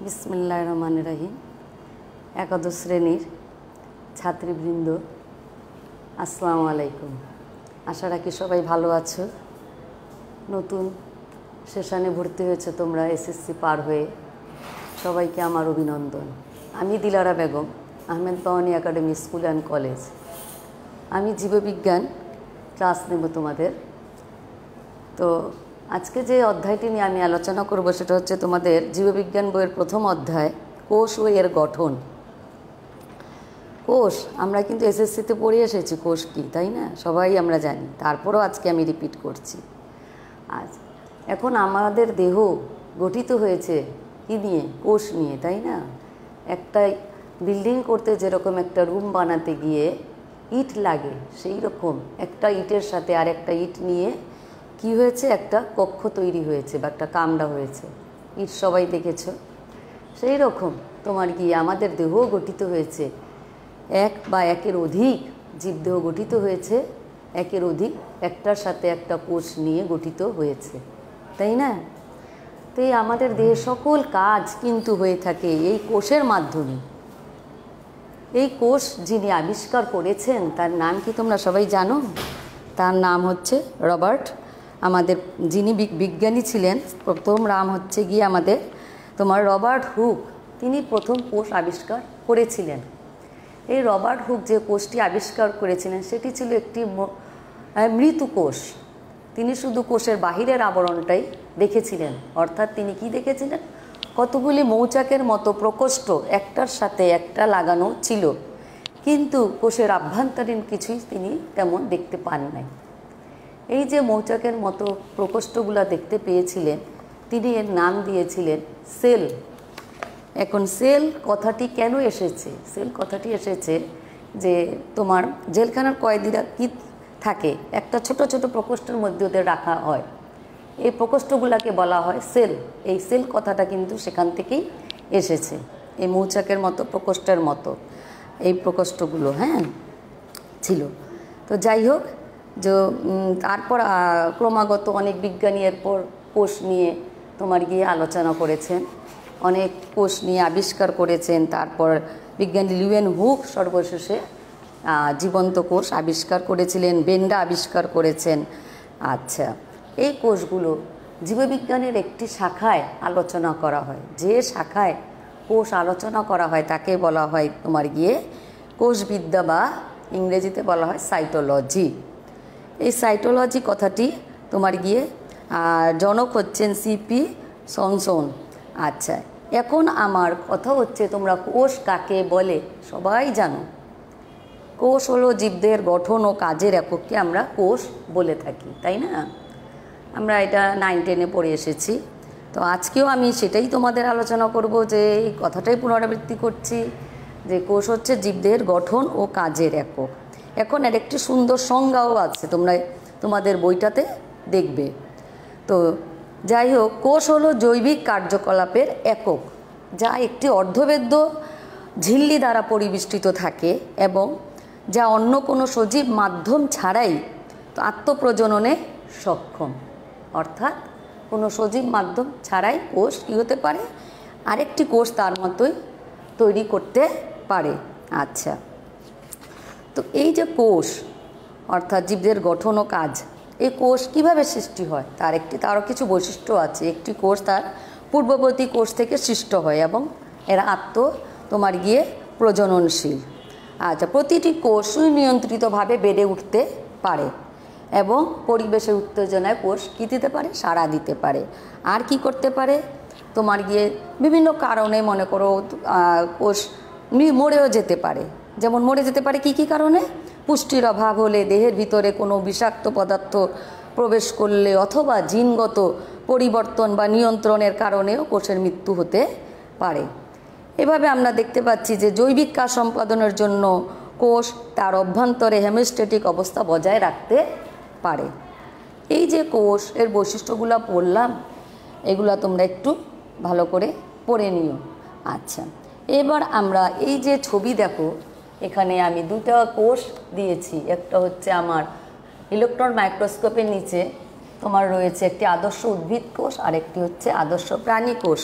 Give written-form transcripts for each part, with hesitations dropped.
বিসমিল্লাহির রহমানির রহিম। একাদশ শ্রেণীর ছাত্রীবৃন্দ, আসসালামু আলাইকুম। আশা রাখি সবাই ভালো আছো। নতুন সেশনে ভর্তি হয়েছে তোমরা এসএসসি পার হয়ে, সবাইকে আমার অভিনন্দন। আমি Dilara Begum, Ahmed Bawani academy school and college. আমি জীববিজ্ঞান ক্লাস নেব তোমাদের। তো আজকে যে অধ্যায়টি নিয়ে আমি আলোচনা করব সেটা হচ্ছে তোমাদের জীববিজ্ঞান বইয়ের প্রথম অধ্যায়, কোষ ও এর গঠন। কোষ আমরা কিন্তু এসএসসিতে পড়ে এসেছি কোষ কী, তাই না? সবাই আমরা জানি, তারপরও আজকে আমি রিপিট করছি। আজ এখন আমাদের দেহ গঠিত হয়েছে কী নিয়ে? কোষ নিয়ে, তাই না? একটা বিল্ডিং করতে যেরকম একটা রুম বানাতে গিয়ে ইট লাগে, সেই রকম একটা ইটের সাথে আর একটা ইট নিয়ে কি হয়েছে, একটা কক্ষ তৈরি হয়েছে বা একটা কামরা হয়েছে। ইট সবাই দেখেছো। সেই রকম তোমার কি আমাদের দেহ গঠিত হয়েছে, এক বা একের অধিক জীবদেহ গঠিত হয়েছে, একের অধিক একটার সাথে একটা কোষ নিয়ে গঠিত হয়েছে, তাই না? তো এই আমাদের দেহের সকল কাজ কিন্তু হয়ে থাকে এই কোষের মাধ্যমে। এই কোষ যিনি আবিষ্কার করেছেন তার নাম কি তোমরা সবাই জানো? তার নাম হচ্ছে রবার্ট। আমাদের যিনি বিজ্ঞানী ছিলেন, প্রথম নাম হচ্ছে গিয়ে আমাদের তোমার রবার্ট হুক। তিনি প্রথম কোষ আবিষ্কার করেছিলেন। এই রবার্ট হুক যে কোষটি আবিষ্কার করেছিলেন সেটি ছিল একটি মৃত কোষ। তিনি শুধু কোষের বাহিরের আবরণটাই দেখেছিলেন। অর্থাৎ তিনি কি দেখেছিলেন? কতগুলি মৌচাকের মতো প্রকোষ্ঠ একটার সাথে একটা লাগানো ছিল, কিন্তু কোষের আভ্যন্তরীণ কিছুই তিনি তেমন দেখতে পান নাই। এই যে মৌচাকের মতো প্রকোষ্ঠগুলো দেখতে পেয়েছিলেন, তিনি এর নাম দিয়েছিলেন সেল। এখন সেল কথাটি কেন এসেছে? সেল কথাটি এসেছে যে তোমার জেলখানার কয়েদিরা কি থাকে, একটা ছোট ছোট প্রকোষ্ঠের মধ্যে ওদের রাখা হয়, এই প্রকোষ্ঠগুলোকে বলা হয় সেল। এই সেল কথাটা কিন্তু সেখান থেকেই এসেছে, এই মৌচাকের মতো প্রকোষ্ঠের মতো এই প্রকোষ্ঠগুলো ছিল। তো যাই হোক, যে তারপর ক্রমাগত অনেক বিজ্ঞানী এরপর কোষ নিয়ে তোমার গিয়ে আলোচনা করেছেন, অনেক কোষ নিয়ে আবিষ্কার করেছেন। তারপর বিজ্ঞানী লিউয়েন হুক সর্বশেষে জীবন্ত কোষ আবিষ্কার করেছিলেন, বেন্ডা আবিষ্কার করেছেন। আচ্ছা, এই কোষগুলো জীববিজ্ঞানের একটি শাখায় আলোচনা করা হয়। যে শাখায় কোষ আলোচনা করা হয় তাকে বলা হয় তোমার গিয়ে কোষবিদ্যা, বা ইংরেজিতে বলা হয় সাইটোলজি। এই সাইটোলজি কথাটি তোমার গিয়ে জনক হচ্ছেন সিপি সনসন। আচ্ছা, এখন আমার কথা হচ্ছে তোমরা কোষ কাকে বলে সবাই জানো। কোষ হলো জীবদের গঠন ও কাজের এককে আমরা কোষ বলে থাকি, তাই না? আমরা এটা 9-10-এ পড়ে এসেছি। তো আজকেও আমি সেটাই তোমাদের আলোচনা করব, যে এই কথাটাই পুনরাবৃত্তি করছি যে কোষ হচ্ছে জীবদের গঠন ও কাজের একক। এখন এর একটি সুন্দর সংজ্ঞাও আছে, তোমরা তোমাদের বইটাতে দেখবে। তো যাই হোক, কোষ হলো জৈবিক কার্যকলাপের একক, যা একটি অর্ধবেদ্য ঝিল্লি দ্বারা পরিবেষ্টিত থাকে এবং যা অন্য কোনো সজীব মাধ্যম ছাড়াই আত্মপ্রজননে সক্ষম। অর্থাৎ কোনো সজীব মাধ্যম ছাড়াই কোষ কী হতে পারে? আরেকটি কোষ তার মতোই তৈরি করতে পারে। আচ্ছা, তো এই যে কোষ অর্থাৎ জীবদের গঠন ও কাজ, এই কোষ কিভাবে সৃষ্টি হয় তারও কিছু বৈশিষ্ট্য আছে। একটি কোষ তার পূর্ববর্তী কোষ থেকে সৃষ্ট হয় এবং এরা তোমার গিয়ে প্রজননশীল। আচ্ছা, প্রতিটি কোষ সুনিয়ন্ত্রিতভাবে বেড়ে উঠতে পারে এবং পরিবেশের উত্তেজনায় কোষ কী দিতে পারে? সাড়া দিতে পারে। আর কি করতে পারে? তোমার গিয়ে বিভিন্ন কারণে, মনে করো কোষ মরেও যেতে পারে। যেমন মরে যেতে পারে কী কী কারণে? পুষ্টির অভাব হলে, দেহের ভিতরে কোনো বিষাক্ত পদার্থ প্রবেশ করলে, অথবা জিনগত পরিবর্তন বা নিয়ন্ত্রণের কারণেও কোষের মৃত্যু হতে পারে। এভাবে আমরা দেখতে পাচ্ছি যে জৈবিক কাজ সম্পাদনের জন্য কোষ তার অভ্যন্তরে হেমিওস্ট্যাটিক অবস্থা বজায় রাখতে পারে। এই যে কোষ এর বৈশিষ্ট্যগুলো পড়লাম, এগুলো তোমরা একটু ভালো করে পড়ে নিও। আচ্ছা, এবার আমরা এই যে ছবি দেখো, এখানে আমি দুটো কোষ দিয়েছি। একটা হচ্ছে আমার ইলেকট্রন মাইক্রোস্কোপের নিচে তোমার রয়েছে একটি আদর্শ উদ্ভিদ কোষ, আর একটি হচ্ছে আদর্শ প্রাণী কোষ।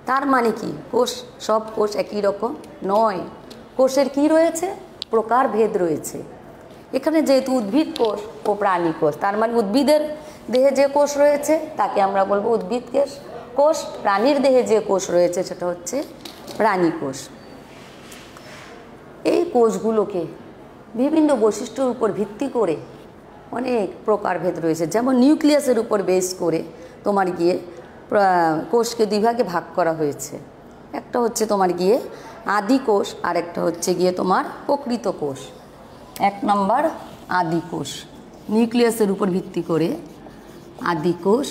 তার মানে কি কোষ, সব কোষ একই রকম নয়। কোষের কি রয়েছে? প্রকারভেদ রয়েছে। এখানে যেহেতু উদ্ভিদ কোষ ও প্রাণী কোষ, তার মানে উদ্ভিদের দেহে যে কোষ রয়েছে তাকে আমরা বলবো উদ্ভিদ কোষ, প্রাণীর দেহে যে কোষ রয়েছে সেটা হচ্ছে প্রাণী কোষ। এই কোষগুলোকে বিভিন্ন বৈশিষ্ট্যের উপর ভিত্তি করে অনেক প্রকারভেদ রয়েছে। যেমন নিউক্লিয়াসের উপর বেস করে তোমার গিয়ে কোষকে দুই ভাগে ভাগ করা হয়েছে। একটা হচ্ছে তোমার গিয়ে আদি কোষ, আর একটা হচ্ছে গিয়ে তোমার প্রকৃত কোষ। 1 নম্বর আদি কোষ, নিউক্লিয়াসের উপর ভিত্তি করে আদি কোষ,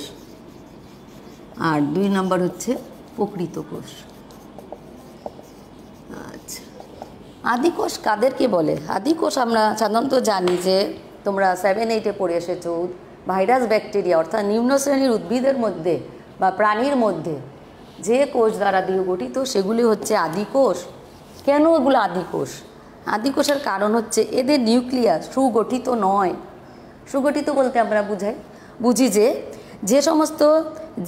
আর 2 নম্বর হচ্ছে প্রকৃত কোষ। আচ্ছা, আদি কোষ কাদেরকে বলে? আদি কোষ আমরা সাধারণত জানি যে তোমরা 7-8-এ পড়ে এসেছো, ভাইরাস ব্যাকটেরিয়া অর্থাৎ নিম্ন শ্রেণীর উদ্ভিদের মধ্যে বা প্রাণীর মধ্যে যে কোষ দ্বারা দেহ গঠিত সেগুলি হচ্ছে আদি কোষ। কেন এগুলো আদি কোষ? আদি কোষের কারণ হচ্ছে এদের নিউক্লিয়াস সুগঠিত নয়। সুগঠিত বলতে আমরা বুঝি যে সমস্ত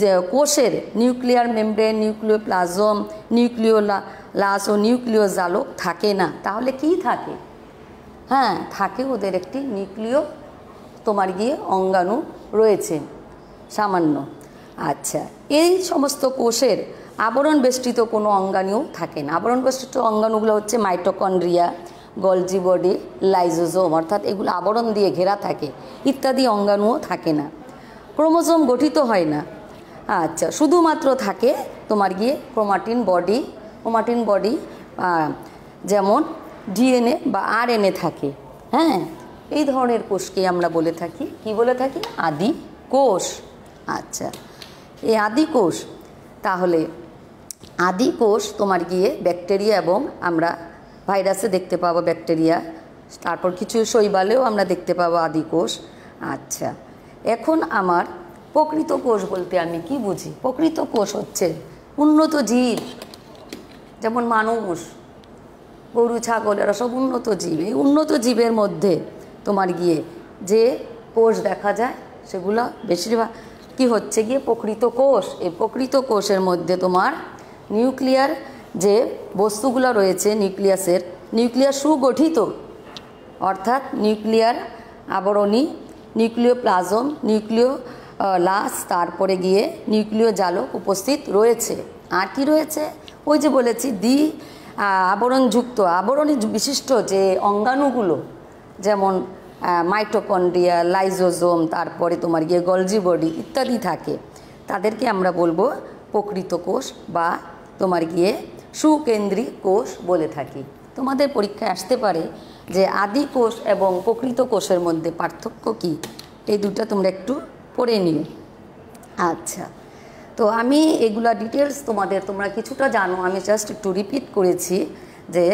যে কোষের নিউক্লিয়ার মেমব্রেন, নিউক্লিওপ্লাজম, নিউক্লিওলাস ও নিউক্লিয় জালক থাকে না, তাহলে কি থাকে? হ্যাঁ, থাকে ওদের একটি নিউক্লিয় তোমার গিয়ে অঙ্গাণু রয়েছে সামান্য। আচ্ছা, এই সমস্ত কোষের আবরণ বেষ্টিত কোনো অঙ্গাণু থাকে না। আবরণ বেষ্টিত অঙ্গাণুগুলো হচ্ছে মাইটোকন্ড্রিয়া, গলজি বডি, লাইজোজোম, অর্থাৎ এগুলো আবরণ দিয়ে ঘেরা থাকে, ইত্যাদি অঙ্গাণুও থাকে না। ক্রোমোজোম গঠিত হয় না। আচ্ছা, শুধুমাত্র থাকে তোমার গিয়ে ক্রোমাটিন বডি, যেমন ডিএনএ বা আরএনএ থাকে। হ্যাঁ, এই ধরনের কোষকে আমরা বলে থাকি, কি বলে থাকি? আদি কোষ। আচ্ছা, এই আদি কোষ, তাহলে আদি কোষ তোমার গিয়ে ব্যাকটেরিয়া, এবং আমরা ভাইরাসে দেখতে পাবো ব্যাকটেরিয়া, তারপর কিছু শৈবালেও আমরা দেখতে পাবো আদি কোষ। আচ্ছা, এখন আমার প্রকৃত কোষ বলতে আমি কি বুঝি? প্রকৃত কোষ হচ্ছে উন্নত জীব, যেমন মানুষ, গরু, ছাগল, এরা সব উন্নত জীব। এই উন্নত জীবের মধ্যে তোমার গিয়ে যে কোষ দেখা যায় সেগুলো বেশিরভাগ কি হচ্ছে গিয়ে প্রকৃত কোষ। এই প্রকৃত কোষের মধ্যে তোমার নিউক্লিয়ার যে বস্তুগুলো রয়েছে, নিউক্লিয়াস সুগঠিত, অর্থাৎ নিউক্লিয়ার আবরণী, নিউক্লিওপ্লাজম, নিউক্লিওলাস, তারপরে গিয়ে নিউক্লিয় জালক উপস্থিত রয়েছে। আর কি রয়েছে? ওই যে বলেছি আবরণযুক্ত, আবরণী বিশিষ্ট যে অঙ্গাণুগুলো, যেমন মাইটোকন্ড্রিয়া, লাইজোজোম, তারপরে তোমার গিয়ে গলজি বডি ইত্যাদি থাকে, তাদেরকে আমরা বলবো প্রকৃত কোষ বা তোমার গিয়ে সুকেন্দ্রিক কোষ বলে থাকি। তোমাদের পরীক্ষায় আসতে পারে যে আদি কোষ এবং প্রকৃত কোষের মধ্যে পার্থক্য কি, এই দুটো তোমরা একটু পড়ে নিও। আচ্ছা, তো আমি এগুলা ডিটেলস তোমরা কিছুটা জানো, আমি জাস্ট একটু রিপিট করেছি যে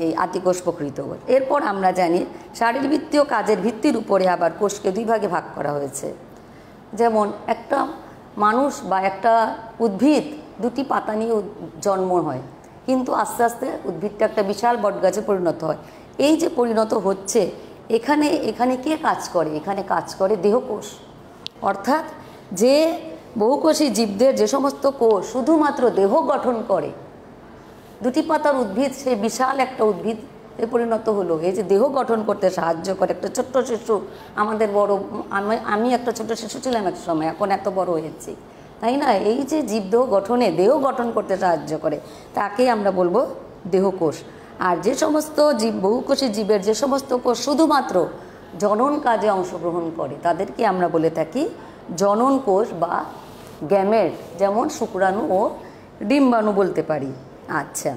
এই আদি কোষ, প্রকৃত কোষ। এরপর আমরা জানি শারীরবৃত্তীয় কাজের ভিত্তির উপরে আবার কোষকে 2 ভাগে ভাগ করা হয়েছে। যেমন একটা মানুষ বা একটা উদ্ভিদ 2টি পাতা নিয়ে জন্ম হয়, কিন্তু আস্তে আস্তে উদ্ভিদটা একটা বিশাল বটগাছে পরিণত হয়। এই যে পরিণত হচ্ছে, এখানে কে কাজ করে? এখানে কাজ করে দেহকোষ, অর্থাৎ যে বহুকোষী জীবদের যে সমস্ত কোষ শুধুমাত্র দেহ গঠন করে, 2টি পাতার উদ্ভিদ সেই বিশাল একটা উদ্ভিদে পরিণত হলো। এই যে দেহ গঠন করতে সাহায্য করে একটা ছোট্ট শিশু, আমাদের বড়, আমি একটা ছোট শিশু ছিলাম এক সময়, এখন এত বড় হয়েছি, তাই না? এই যে জীবদেহ গঠনে দেহ গঠন করতে সাহায্য করে তাকে আমরা বলবো দেহকোষ। আর যে সমস্ত বহুকোষী জীবের যে সমস্ত কোষ শুধুমাত্র জনন কাজে অংশগ্রহণ করে তাদেরকে আমরা বলে থাকি জনন কোষ বা গ্যামেট, যেমন শুক্রাণু ও ডিম্বাণু বলতে পারি। আচ্ছা,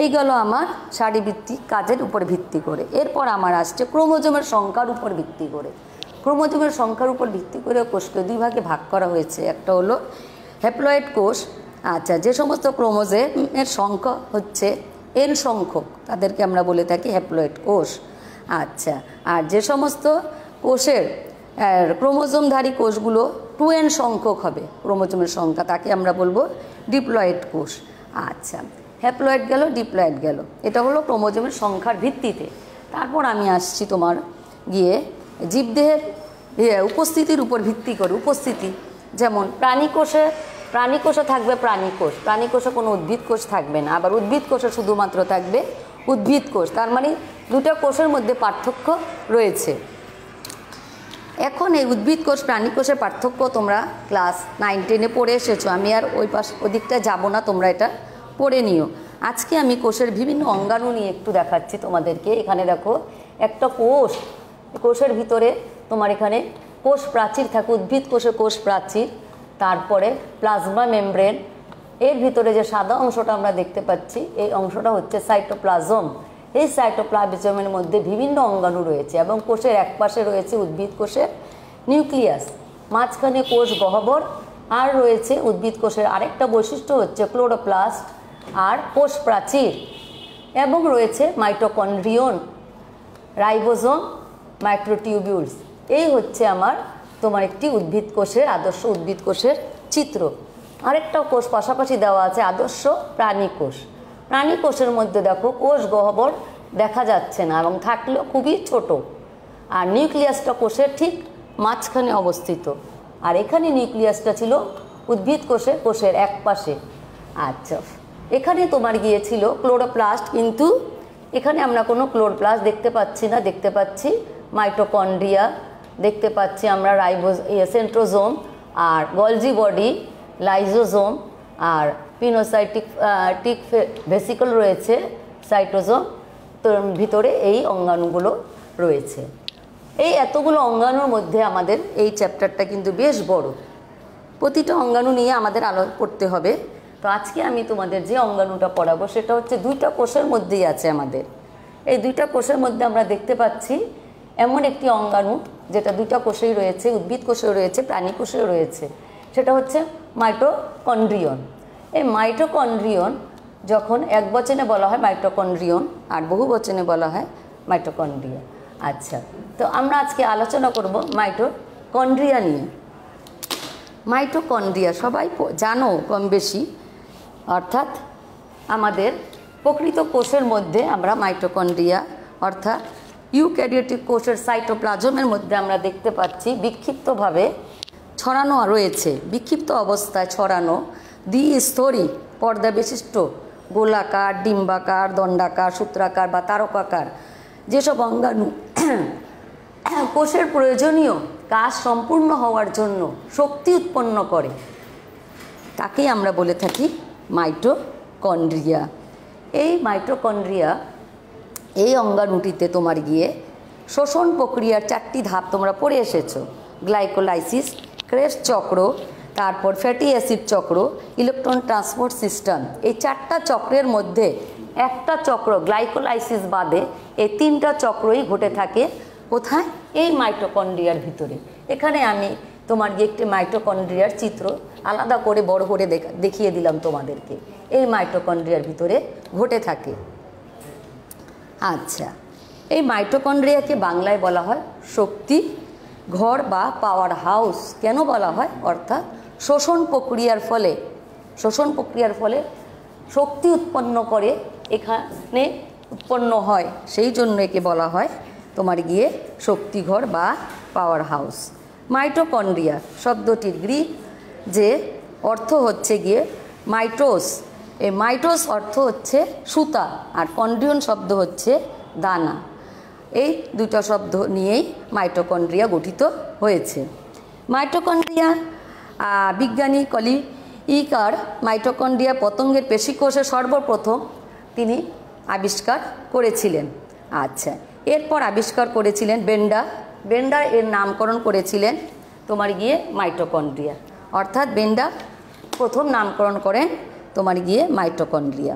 এই গেল আমার শারীরবৃত্তিক কাজের উপর ভিত্তি করে। এরপর আমার আসছে ক্রোমোজোমের সংখ্যার উপর ভিত্তি করে। ক্রোমোজোমের সংখ্যার উপর ভিত্তি করে কোষকে 2 ভাগে ভাগ করা হয়েছে। একটা হলো হ্যাপ্লয়েড কোষ। আচ্ছা, যে সমস্ত ক্রোমোজোমের সংখ্যা হচ্ছে n সংখ্যক তাদেরকে আমরা বলে থাকি হ্যাপ্লয়েড কোষ। আচ্ছা, আর যে সমস্ত কোষের ক্রোমোজোমধারী কোষগুলো 2n সংখ্যক হবে ক্রোমোজোমের সংখ্যা, তাকে আমরা বলবো ডিপ্লয়েড কোষ। আচ্ছা, হ্যাপ্লয়েড গেল, ডিপ্লয়েড গেল, এটা হলো ক্রোমোজোমের সংখ্যার ভিত্তিতে। তারপর আমি আসছি তোমার গিয়ে জীবদেহের উপস্থিতির উপর ভিত্তি করে। উপস্থিতি যেমন প্রাণী কোষে প্রাণীকোষে থাকবে প্রাণীকোষ, প্রাণীকোষে কোনো উদ্ভিদ কোষ থাকবে না। আবার উদ্ভিদ কোষে শুধুমাত্র থাকবে উদ্ভিদ কোষ। তার মানে দুটো কোষের মধ্যে পার্থক্য রয়েছে। এখন এই উদ্ভিদ কোষ প্রাণী কোষের পার্থক্য তোমরা ক্লাস 9-10-এ পড়ে এসেছো, আমি আর ওদিকটা যাব না, তোমরা এটা পড়ে নিও। আজকে আমি কোষের বিভিন্ন অঙ্গাণু নিয়ে একটু দেখাচ্ছি তোমাদেরকে। এখানে দেখো একটা কোষ, কোষের ভিতরে তোমার এখানে কোষ প্রাচীর থাকে, উদ্ভিদ কোষের কোষ প্রাচীর, তারপরে প্লাজমা মেমব্রেন, এর ভিতরে যে সাদা অংশটা আমরা দেখতে পাচ্ছি এই অংশটা হচ্ছে সাইটোপ্লাজম। এই সাইটোপ্লাজমের মধ্যে বিভিন্ন অঙ্গাণু রয়েছে এবং কোষের একপাশে রয়েছে উদ্ভিদ কোষের নিউক্লিয়াস, মাঝখানে কোষ গহ্বর, আর রয়েছে উদ্ভিদ কোষের আরেকটা বৈশিষ্ট্য হচ্ছে ক্লোরোপ্লাস্ট আর কোষ প্রাচীর, এবং রয়েছে মাইটোকন্ড্রিয়ন, রাইবোজোম, মাইক্রোটিউবিউলস। এই হচ্ছে আমার তোমার একটি উদ্ভিদ কোষের, আদর্শ উদ্ভিদ কোষের চিত্র। আরেকটা কোষ পাশাপাশি দেওয়া আছে, আদর্শ প্রাণী কোষ। প্রাণী কোষের মধ্যে দেখো কোষ গহ্বর দেখা যাচ্ছে না এবং থাকলেও খুবই ছোট, আর নিউক্লিয়াসটা কোষের ঠিক মাঝখানে অবস্থিত, আর এখানে নিউক্লিয়াসটা ছিল উদ্ভিদ কোষের এক পাশে। আচ্ছা, এখানে তোমার গিয়েছিল ক্লোরোপ্লাস্ট, কিন্তু এখানে আমরা কোনো ক্লোরোপ্লাস্ট দেখতে পাচ্ছি না, দেখতে পাচ্ছি মাইটোকন্ড্রিয়া, দেখতে পাচ্ছি আমরা সেন্ট্রোজোম আর গলজি বডি, লাইজোজোম আর পিনোসাইটিক ভেসিকল রয়েছে, সাইটোজোম, তোর ভিতরে এই অঙ্গাণুগুলো রয়েছে। এই এতগুলো অঙ্গাণুর মধ্যে আমাদের এই চ্যাপ্টারটা কিন্তু বেশ বড়, প্রতিটা অঙ্গাণু নিয়ে আমাদের আলোচনা করতে হবে। তো আজকে আমি তোমাদের যে অঙ্গাণুটা পড়াবো সেটা হচ্ছে দুইটা কোষের মধ্যেই আছে আমাদের। এই দুইটা কোষের মধ্যে আমরা দেখতে পাচ্ছি এমন একটি অঙ্গাণু যেটা দুইটা কোষেই রয়েছে, উদ্ভিদ কোষেও রয়েছে, প্রাণী কোষেও রয়েছে, সেটা হচ্ছে মাইটোকন্ড্রিয়ন। এই মাইটোকন্ড্রিয়ন যখন এক বচনে বলা হয় মাইটোকন্ড্রিয়ন আর বহু বচনে বলা হয় মাইটোকন্ড্রিয়া। আচ্ছা, তো আমরা আজকে আলোচনা করব মাইটোকন্ড্রিয়া নিয়ে। মাইটোকন্ড্রিয়া সবাই জানো কম বেশি, অর্থাৎ আমাদের প্রকৃত কোষের মধ্যে আমরা মাইটোকন্ড্রিয়া অর্থাৎ ইউক্যারিওটিক কোষের সাইটোপ্লাজমের মধ্যে আমরা দেখতে পাচ্ছি বিক্ষিপ্তভাবে ছড়ানো রয়েছে, বিক্ষিপ্ত অবস্থায় ছড়ানো দ্বিস্তরী পর্দা বিশিষ্ট গোলাকার, ডিম্বাকার, দণ্ডাকার, সূত্রাকার বা তারকাকার যেসব অঙ্গাণু কোষের প্রয়োজনীয় কাজ সম্পূর্ণ হওয়ার জন্য শক্তি উৎপন্ন করে তাকেই আমরা বলে থাকি মাইটোকন্ড্রিয়া। এই মাইটোকন্ড্রিয়া এই অঙ্গাণুটিতে তোমার গিয়ে শোষণ প্রক্রিয়ার 4টি ধাপ তোমরা পড়ে এসেছো, গ্লাইকোলাইসিস, ক্রেবস চক্র, তারপর ফ্যাটি অ্যাসিড চক্র, ইলেকট্রন ট্রান্সপোর্ট সিস্টেম। এই 4টা চক্রের মধ্যে একটা চক্র গ্লাইকোলাইসিস বাদে এই 3টা চক্রই ঘটে থাকে কোথায়? এই মাইটোকন্ড্রিয়ার ভিতরে। এখানে আমি তোমার গিয়ে একটি মাইটোকন্ড্রিয়ার চিত্র আলাদা করে বড় করে দেখিয়ে দিলাম তোমাদেরকে, এই মাইটোকন্ড্রিয়ার ভিতরে ঘটে থাকে। আচ্ছা, এই মাইটোকন্ড্রিয়াকে বাংলায় বলা হয় শক্তি ঘর বা পাওয়ার হাউস। কেন বলা হয়? অর্থাৎ শোষণ প্রক্রিয়ার ফলে শক্তি উৎপন্ন করে এখানে উৎপন্ন হয়, সেই জন্য একে বলা হয় তোমার গিয়ে শক্তিঘর বা পাওয়ার হাউস। মাইটোকন্ড্রিয়া শব্দটির গ্রিক যে অর্থ হচ্ছে গিয়ে মাইটোস, এই মাইটোস অর্থ হচ্ছে সুতা আর কন্ড্রিয়ন শব্দ হচ্ছে দানা। এই দুটো শব্দ নিয়েই মাইটোকন্ড্রিয়া গঠিত হয়েছে। মাইটোকন্ড্রিয়া বিজ্ঞানী কলিকার মাইটোকন্ড্রিয়া পতঙ্গের পেশিকোষে সর্বপ্রথম তিনি আবিষ্কার করেছিলেন। আচ্ছা, এরপর আবিষ্কার করেছিলেন বেন্ডার এর নামকরণ করেছিলেন তোমার গিয়ে মাইটোকন্ড্রিয়া, অর্থাৎ বেন্ডার প্রথম নামকরণ করেন তোমার গিয়ে মাইটোকন্ড্রিয়া।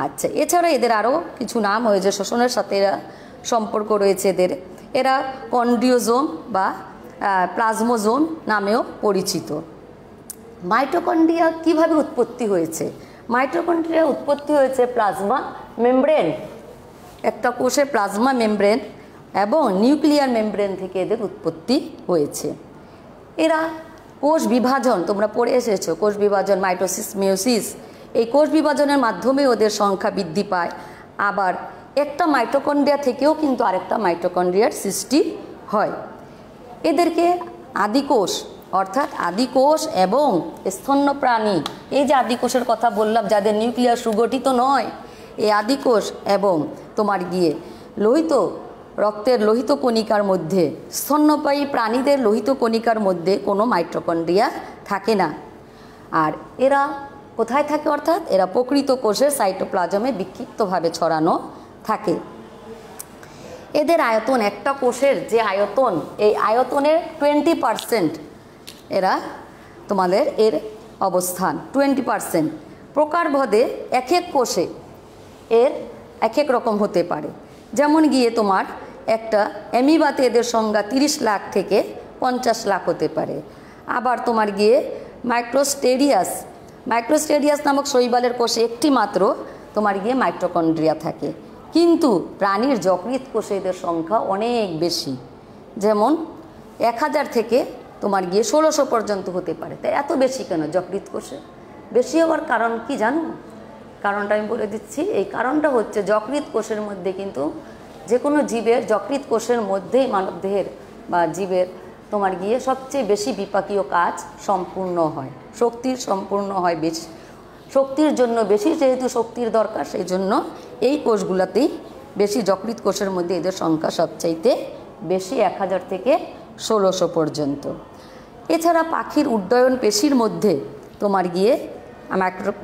আচ্ছা, এছাড়া এদের আরও কিছু নাম হয়েছে, শোষণের সাথে এরা সম্পর্ক রয়েছে এদের, এরা কন্ড্রিওজোম বা প্লাজমোজোম নামেও পরিচিত। মাইটোকন্ড্রিয়া কিভাবে উৎপত্তি হয়েছে? মাইটোকন্ড্রিয়া উৎপত্তি হয়েছে প্লাজমা মেমব্রেন, একটা কোষের প্লাজমা মেমব্রেন এবং নিউক্লিয়ার মেমব্রেন থেকে এদের উৎপত্তি হয়েছে। এরা কোষ বিভাজন তোমরা পড়ে এসেছো, কোষ বিভাজন মাইটোসিস মিওসিস, এই কোষ বিভাজনের মাধ্যমে ওদের সংখ্যা বৃদ্ধি পায়। আবার একটা মাইটোকন্ড্রিয়া থেকেও কিন্তু আরেকটা মাইটোকন্ড্রিয়ার সৃষ্টি হয়। এদেরকে আদিকোষ অর্থাৎ আদিকোষ এবং স্তন্যপ্রাণী, এই যে আদিকোষের কথা বললাম যাদের নিউক্লিয়াস সুগঠিত নয়, এই আদিকোষ এবং তোমার গিয়ে লোহিত রক্তের লোহিত কণিকার মধ্যে, স্তন্যপায়ী প্রাণীদের লোহিত কণিকার মধ্যে কোনো মাইটোকন্ড্রিয়া থাকে না। আর এরা কোথায় থাকে? অর্থাৎ এরা প্রকৃত কোষের সাইটোপ্লাজমে বিক্ষিপ্তভাবে ছড়ানো থাকে। এদের আয়তন, একটা কোষের যে আয়তন, এই আয়তনের 20% এরা তোমাদের এর অবস্থান 20%। প্রকারভেদে এক এক কোষে এর এক এক রকম হতে পারে। যেমন গিয়ে তোমার একটা অ্যামিবাতে এদের সংখ্যা 30 লাখ থেকে 50 লাখ হতে পারে। আবার তোমার গিয়ে মাইক্রোস্টেডিয়াস নামক শৈবালের কোষে একটি মাত্র তোমার গিয়ে মাইটোকন্ড্রিয়া থাকে। কিন্তু প্রাণীর যকৃৎ কোষে এদের সংখ্যা অনেক বেশি, যেমন 1000 থেকে তোমার গিয়ে 1600 পর্যন্ত হতে পারে। তাই এত বেশি কেন যকৃৎ কোষে? বেশি হওয়ার কারণ কি জানো? কারণটা আমি বলে দিচ্ছি। এই কারণটা হচ্ছে যকৃৎ কোষের মধ্যে কিন্তু যে কোনো জীবের যকৃৎ কোষের মধ্যেই মানবদেহের বা জীবের তোমার গিয়ে সবচেয়ে বেশি বিপাকীয় কাজ সম্পূর্ণ হয়, শক্তির সম্পূর্ণ হয় বেশি, শক্তির জন্য বেশি, যেহেতু শক্তির দরকার সেই জন্য এই কোষগুলোতেই বেশি, যকৃৎ কোষের মধ্যে এদের সংখ্যা সবচাইতে বেশি, 1000 থেকে 1600 পর্যন্ত। এছাড়া পাখির উড্ডয়ন পেশির মধ্যে তোমার গিয়ে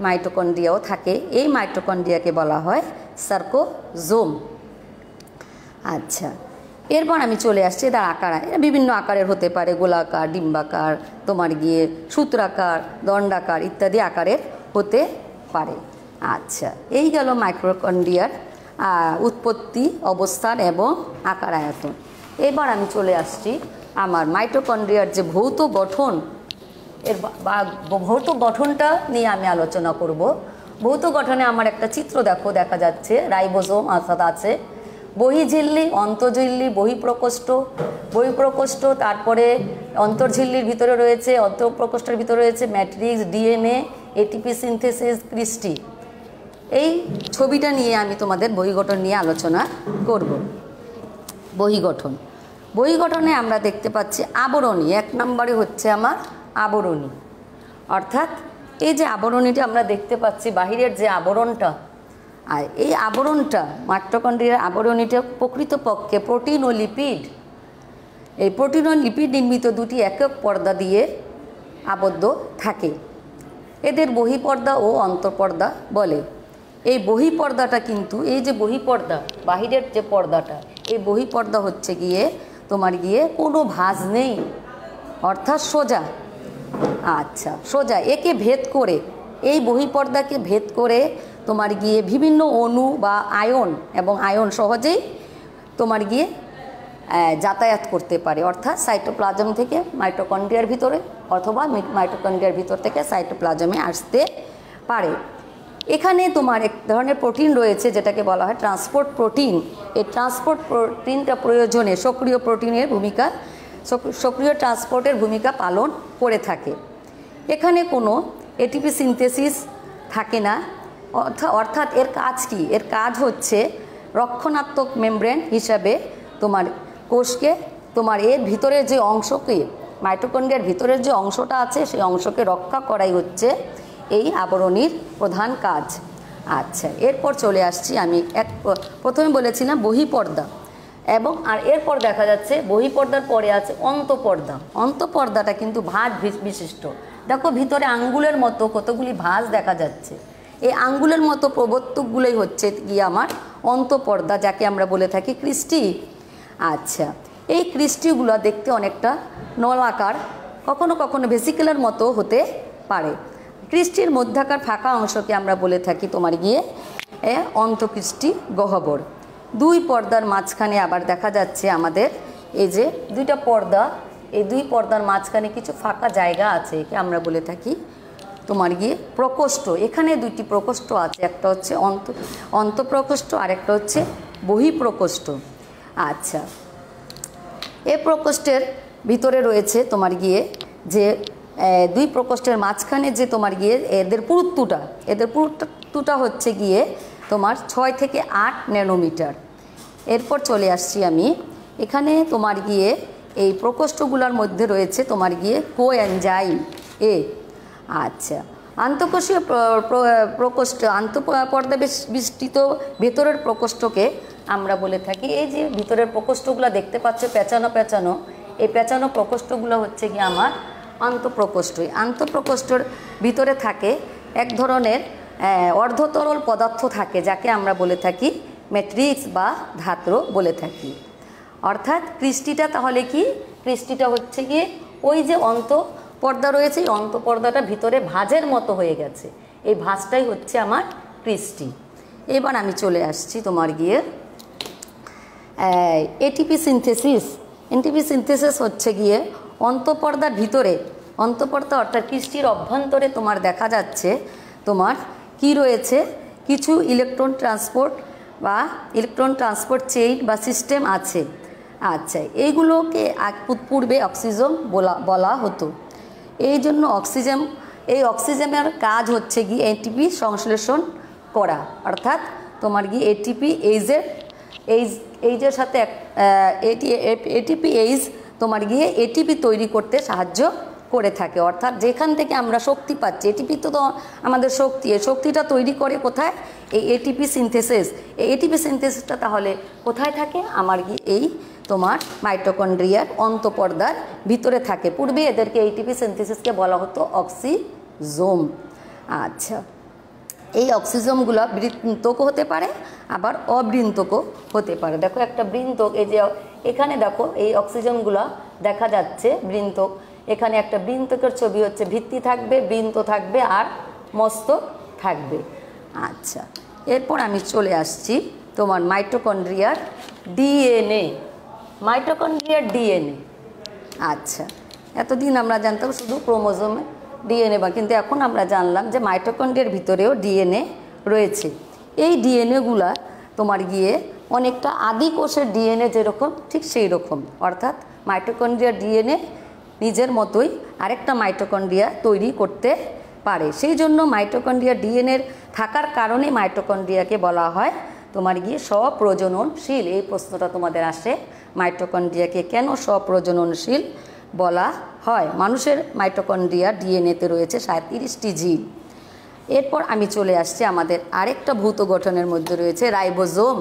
মাইটোকন্ড্রিয়াও থাকে। এই মাইটোকন্ড্রিয়াকে বলা হয় সার্কোজোম। আচ্ছা, এরপর আমি চলে আসছি এদের আকার। বিভিন্ন আকারের হতে পারে, গোলাকার, ডিম্বাকার, তোমার গিয়ে সূত্রাকার, দণ্ডাকার ইত্যাদি আকারের হতে পারে। আচ্ছা, এই গেল মাইটোকন্ড্রিয়ার উৎপত্তি, অবস্থান এবং আকার আয়তন। এবার আমি চলে আসছি আমার মাইটোকন্ড্রিয়ার যে ভৌত গঠন, এর ভৌত গঠনটা নিয়ে আমি আলোচনা করব। ভৌত গঠনে আমার একটা চিত্র দেখা যাচ্ছে। রাইবোজোম অর্থাৎ আছে বহিঝিল্লি, অন্তঃঝিল্লি, বহিঃপ্রকোষ্ঠ, তারপরে অন্তর্ঝিল্লির ভিতরে রয়েছে, অন্তঃপ্রকোষ্ঠের ভিতরে রয়েছে matrix, DNA, ATP synthesis, cristae. এই ছবিটা নিয়ে আমি তোমাদের বহিঃগঠন নিয়ে আলোচনা করব। বহিঃগঠনে আমরা দেখতে পাচ্ছি আবরণী। 1 নম্বরে হচ্ছে আমার আবরণী, অর্থাৎ এই যে আবরণীটা আমরা দেখতে পাচ্ছি, বাহিরের যে আবরণটা, আর এই আবরণটা মাইটোকন্ড্রিয়ার আবরণীটা প্রকৃতপক্ষে প্রোটিন ও লিপিড, এই প্রোটিন ও লিপিড নির্মিত দুটি একক পর্দা দিয়ে আবদ্ধ থাকে। এদের বহিঃপর্দা ও অন্তঃপর্দা বলে। এই বহিঃপর্দাটা কিন্তু, এই যে বহিঃপর্দা, বাহিরের যে পর্দাটা, এই বহিঃপর্দা হচ্ছে গিয়ে তোমার গিয়ে কোনো ভাঁজ নেই, অর্থাৎ সোজা। আচ্ছা, সোজা। একে ভেদ করে, এই বহিঃপর্দাকে ভেদ করে তোমার গিয়ে বিভিন্ন অণু বা আয়ন এবং আয়ন সহজেই তোমার গিয়ে যাতায়াত করতে পারে, অর্থাৎ সাইটোপ্লাজম থেকে মাইটোকন্ড্রিয়ার ভিতরে অথবা মাইটোকন্ড্রিয়ার ভিতর থেকে সাইটোপ্লাজমে আসতে পারে। এখানে তোমার এক ধরনের প্রোটিন রয়েছে যেটাকে বলা হয় ট্রান্সপোর্ট প্রোটিন। এই ট্রান্সপোর্ট প্রোটিনটা প্রয়োজনে সক্রিয় ট্রান্সপোর্টের ভূমিকা পালন করে থাকে। এখানে কোনো এটিপি সিনথেসিস থাকে না, অর্থাৎ এর কাজ কি? এর কাজ হচ্ছে রক্ষণাত্মক মেমব্রেন হিসাবে তোমার কোষকে, তোমার এর ভিতরের যে অংশকে, মাইটোকন্ড্রিয়ার ভিতরের যে অংশটা আছে সেই অংশকে রক্ষা করাই হচ্ছে এই আবরণীর প্রধান কাজ। আচ্ছা, এরপর চলে আসছি আমি প্রথমে বলেছিলাম বহিঃপর্দা, এবং আর এরপর দেখা যাচ্ছে বহিঃপর্দার পরে আছে অন্তঃপর্দা। অন্তঃপর্দাটা কিন্তু ভাঁজ বিশিষ্ট। দেখো ভিতরে আঙ্গুলের মতো কতগুলি ভাঁজ দেখা যাচ্ছে। এই আঙ্গুলের মতো প্রবর্তকগুলোই হচ্ছে গিয়ে আমার অন্তঃপর্দা, যাকে আমরা বলে থাকি ক্রিস্টি। আচ্ছা, এই ক্রিস্টিগুলো দেখতে অনেকটা নলাকার, কখনো কখনো ভেসিকেলের মতো হতে পারে। ক্রিস্টির মধ্যাকার ফাঁকা অংশকে আমরা বলে থাকি তোমার গিয়ে অন্তঃক্রিস্টি গহ্বর। 2 পর্দার মাঝখানে আবার দেখা যাচ্ছে আমাদের এই যে 2টা পর্দা, এই 2 পর্দার মাঝখানে কিছু ফাঁকা জায়গা আছে, একে আমরা বলে থাকি তোমার গিয়ে প্রকোষ্ঠ। এখানে 2টি প্রকোষ্ঠ আছে, একটা হচ্ছে অন্তঃপ্রকোষ্ঠ আর একটা হচ্ছে বহিঃপ্রকোষ্ঠ। আচ্ছা, এই প্রকোষ্ঠের ভিতরে রয়েছে তোমার গিয়ে যে 2 প্রকোষ্ঠের মাঝখানে যে তোমার গিয়ে এদের পুরুত্বটা হচ্ছে গিয়ে তোমার 6 থেকে 8 ন্যানোমিটার। এরপর চলে আসছি আমি এখানে তোমার গিয়ে এই প্রকোষ্ঠগুলোর মধ্যে রয়েছে তোমার গিয়ে কোএনজাইম এ। আচ্ছা, আন্তঃকোষীয় প্রকোষ্ঠ, আন্তঃপর্দা বিস্তৃত ভেতরের প্রকোষ্ঠকে আমরা বলে থাকি, এই যে ভিতরের প্রকোষ্ঠগুলো দেখতে পাচ্ছ পেঁচানো পেঁচানো, এই পেঁচানো প্রকোষ্ঠগুলো হচ্ছে কি আমার আন্তঃপ্রকোষ্ঠ। আন্তঃপ্রকোষ্ঠর ভিতরে থাকে এক ধরনের অর্ধতরল পদার্থ থাকে, যাকে আমরা বলে থাকি ম্যাট্রিক্স বা ধাত্র বলে থাকি। অর্থাৎ কৃষ্টিটা তাহলে কি, কৃষ্টিটা হচ্ছে গিয়ে ওই যে অন্তঃপর্দা রয়েছে, এই অন্তঃপর্দাটা ভিতরে ভাঁজের মতো হয়ে গেছে, এই ভাঁজটাই হচ্ছে আমার কৃষ্টি। এবার আমি চলে আসছি তোমার গিয়ে এটিপি সিনথেসিস। এটিপি সিনথেসিস হচ্ছে গিয়ে অন্তঃপর্দার ভিতরে, অন্তঃপর্দা অর্থাৎ কৃষ্টির অভ্যন্তরে তোমার দেখা যাচ্ছে তোমার কি রয়েছে, কিছু ইলেকট্রন ট্রান্সপোর্ট চেইন বা সিস্টেম আছে। আচ্ছা, এইগুলোকে পূর্বে অক্সিজেন বলা হতো। এই জন্য এই অক্সিজেনের কাজ হচ্ছে গিয়ে এটিপি সংশ্লেষণ করা, অর্থাৎ তোমার গিয়ে এটিপি এইজের সাথে এটিপি এইজ তোমার গিয়ে এটিপি তৈরি করতে সাহায্য করে থাকে। অর্থাৎ যেখান থেকে আমরা শক্তি পাচ্ছি, এটিপি তো আমাদের শক্তি, এই শক্তিটা তৈরি করে কোথায়, এই এটিপি সিনথেসিস। এই এটিপি সিনথেসিসটা তাহলে কোথায় থাকে, আমার কি এই তোমার মাইটোকন্ড্রিয়ার অন্তঃপর্দার ভিতরে থাকে। পূর্বে এদেরকে এটিপি সিনথেসিসকে বলা হতো অক্সিজোম। আচ্ছা, এই অক্সিজোমগুলো বৃন্তকও হতে পারে, আবার অবৃন্তকও হতে পারে। দেখো একটা বৃন্তক, এই যে এখানে দেখো এই অক্সিজোমগুলো দেখা যাচ্ছে বৃন্তক, এখানে একটা বৃন্তকের ছবি হচ্ছে, ভিত্তি থাকবে, বৃন্ত থাকবে আর মস্তক থাকবে। আচ্ছা, এরপর আমি চলে আসছি তোমার মাইটোকন্ড্রিয়ার ডিএনএ। মাইটোকন্ড্রিয়ার ডিএনএ, আচ্ছা এতদিন আমরা জানতাম শুধু ক্রোমোজোমে ডিএনএ, কিন্তু এখন আমরা জানলাম যে মাইটোকন্ড্রিয়ার ভিতরেও ডিএনএ রয়েছে। এই ডিএনএগুলা তোমার গিয়ে অনেকটা আদি কোষের ডিএনএ যেরকম, ঠিক সেই রকম। অর্থাৎ মাইটোকন্ড্রিয়ার ডিএনএ নিজের মতোই আরেকটা মাইটোকন্ড্রিয়া তৈরি করতে পারে। সেই জন্য মাইটোকন্ড্রিয়া ডিএনএর থাকার কারণে মাইটোকন্ড্রিয়াকে বলা হয় তোমার গিয়ে স্বপ্রজননশীল। এই প্রশ্নটা তোমাদের আসে, মাইটোকন্ড্রিয়াকে কেন স্বপ্রজননশীল বলা হয়। মানুষের মাইটোকন্ড্রিয়া ডিএনএতে রয়েছে 37টি জিন। এরপর আমি চলে আসছি আমাদের আরেকটা ভৌত গঠনের মধ্যে রয়েছে রাইবোজোম।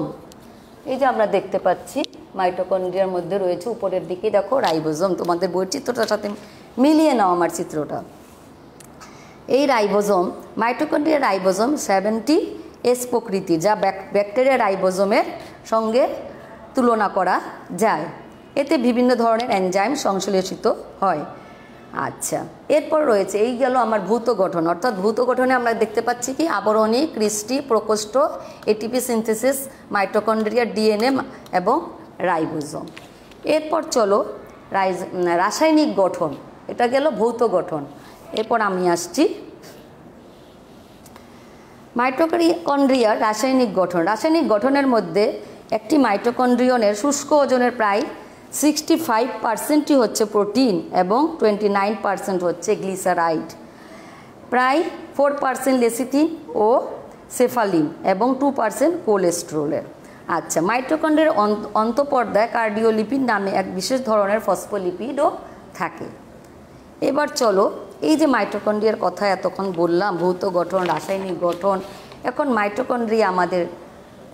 এই যে আমরা দেখতে পাচ্ছি মাইটোকন্ড্রিয়ার মধ্যে রয়েছে, উপরের দিকে দেখো রাইবোজোম। তোমাদের বইয়ের চিত্রটার সাথে মিলিয়ে নাও আমার চিত্রটা। এই রাইবোজোম, মাইটোকন্ড্রিয়ার রাইবোজোম 70S প্রকৃতি, যা ব্যাকটেরিয়া রাইবোজোমের সঙ্গে তুলনা করা যায়। এতে বিভিন্ন ধরনের এনজাইম সংশ্লেষিত হয়। আচ্ছা, এরপর রয়েছে, এই গেল আমার ভৌত গঠন। অর্থাৎ ভৌত গঠনে আমরা দেখতে পাচ্ছি কি আবরণী, কৃষ্টি, প্রকোষ্ঠ, এটিপি সিনথেসিস, মাইটোকন্ড্রিয়া ডিএনএ এবং রাইবোজোম। এরপর চলো রাসায়নিক গঠন, এটা গেল ভৌত গঠন। এরপর আমি আসছি মাইটোকন্ড্রিয়ার রাসায়নিক গঠন। রাসায়নিক গঠনের মধ্যে একটি মাইটোকন্ড্রিয়নের শুষ্ক ওজনের প্রায় 65% হচ্ছে প্রোটিন এবং 29% হচ্ছে গ্লিসারাইড, প্রায় 4% লেসিথিন ও সেফালিন এবং 2% কোলেস্টেরলের। আচ্ছা, মাইটোকন্ড্রিয়ার অন্তঃপর্দায় কার্ডিওলিপিড নামে এক বিশেষ ধরনের ফসফোলিপিডও থাকে। এবার চলো, এই যে মাইটোকন্ড্রিয়ার কথা এতক্ষণ বললাম, ভৌত গঠন, রাসায়নিক গঠন, এখন মাইটোকন্ড্রিয়া আমাদের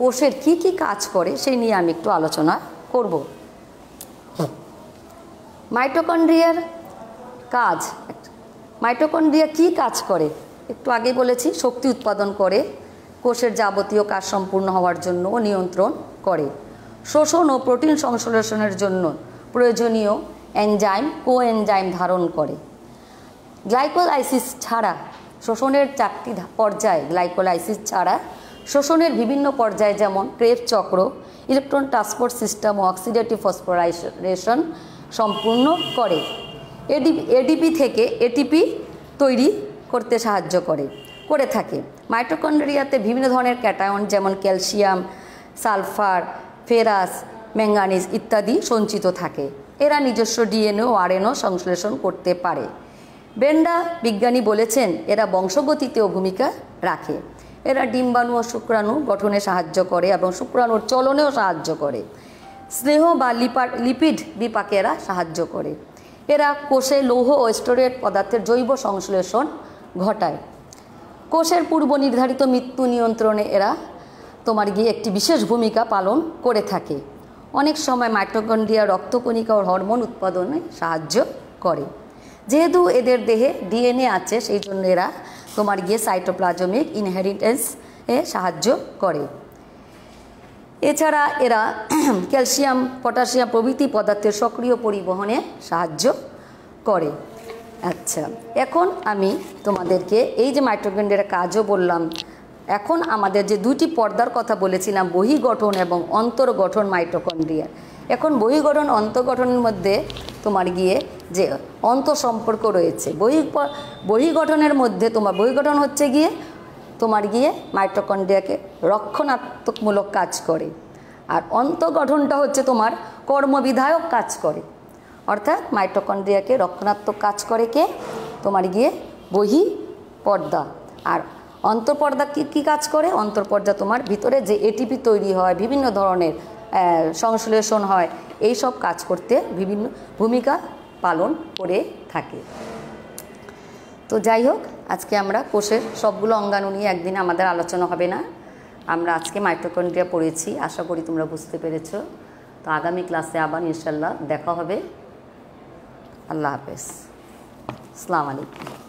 কোষের কি কি কাজ করে সেই নিয়ে আমি একটু আলোচনা করব। মাইটোকন্ড্রিয়ার কাজ, মাইটোকন্ড্রিয়া কি কাজ করে একটু আগে বলেছি, শক্তি উৎপাদন করে, কোষের যাবতীয় কাজ সম্পূর্ণ হওয়ার জন্য নিয়ন্ত্রণ করে, শোষণ ও প্রোটিন সংশ্লেষণের জন্য প্রয়োজনীয় এনজাইম, কোএনজাইম ধারণ করে। গ্লাইকোলাইসিস ছাড়া শোষণের 4টি পর্যায়, গ্লাইকোলাইসিস ছাড়া শোষণের বিভিন্ন পর্যায়ে যেমন ক্রেবস চক্র, ইলেকট্রন ট্রান্সপোর্ট সিস্টেম ও অক্সিডেটিভ ফসফোরাইলেশন সম্পূর্ণ করে। এডিপি থেকে এটিপি তৈরি করতে সাহায্য করে থাকে। মাইটোকন্ড্রিয়াতে বিভিন্ন ধরনের ক্যাটায়ন যেমন ক্যালসিয়াম, সালফার, ফেরাস, ম্যাঙ্গানিজ ইত্যাদি সঞ্চিত থাকে। এরা নিজস্ব ডিএনএ ও আরএনএ সংশ্লেষণ করতে পারে। ব্রেন্ডা বিজ্ঞানী বলেছেন এরা বংশগতিতেও ভূমিকা রাখে। এরা ডিম্বাণু ও শুক্রাণু গঠনে সাহায্য করে এবং শুক্রাণুর চলনেও সাহায্য করে। স্নেহ বা লিপিড বিপাকে এরা সাহায্য করে। এরা কোষে লৌহ ও স্টেরয়েড পদার্থের জৈব সংশ্লেষণ ঘটায়। কোষের পূর্ব নির্ধারিত মৃত্যু নিয়ন্ত্রণে এরা তোমার গিয়ে একটি বিশেষ ভূমিকা পালন করে থাকে। অনেক সময় মাইটোকন্ড্রিয়া রক্তকণিকা ও হরমোন উৎপাদনে সাহায্য করে। যেহেতু এদের দেহে ডিএনএ আছে, সেই জন্য এরা তোমার গিয়ে সাইটোপ্লাজমিক ইনহেরিটেন্স এ সাহায্য করে। এছাড়া এরা ক্যালসিয়াম, পটাশিয়াম প্রভৃতি পদার্থের সক্রিয় পরিবহনে সাহায্য করে। আচ্ছা, এখন আমি তোমাদেরকে এই যে মাইটোকন্ড্রিয়ার কাজও বললাম, এখন আমাদের যে দুইটি পর্দার কথা বলেছিলাম, বহিঃগঠন এবং অন্তর্গঠন মাইটোকন্ড্রিয়ার। এখন বহিঃগঠন অন্তর্গঠনের মধ্যে তোমার গিয়ে যে অন্তঃসম্পর্ক রয়েছে। বহিঃগঠনের মধ্যে তোমার বহিঃগঠন হচ্ছে গিয়ে তোমার গিয়ে মাইটোকন্ড্রিয়াকে রক্ষণাত্মকমূলক কাজ করে, আর অন্তর্গঠনটা হচ্ছে তোমার কর্মবিধায়ক কাজ করে। অর্থাৎ মাইটোকন্ড্রিয়াকে রক্ষণাত্মক কাজ করে কে? তোমার গিয়ে বহিঃপর্দা। আর অন্তঃপর্দা কী কাজ করে? অন্তঃপর্দা তোমার ভিতরে যে এটিপি তৈরি হয়, বিভিন্ন ধরনের সংশ্লেষণ হয়, এই সব কাজ করতে বিভিন্ন ভূমিকা পালন করে থাকে। তো যাই হোক, আজকে আমরা কোষের সবগুলো অঙ্গাণু নিয়ে একদিন আমাদের আলোচনা হবে না। আমরা আজকে মাইটোকন্ড্রিয়া পড়েছি, আশা করি তোমরা বুঝতে পেরেছো। তো আগামী ক্লাসে আবার ইনশাল্লাহ দেখা হবে। আল্লাহ হাফেজ, আসসালামু আলাইকুম।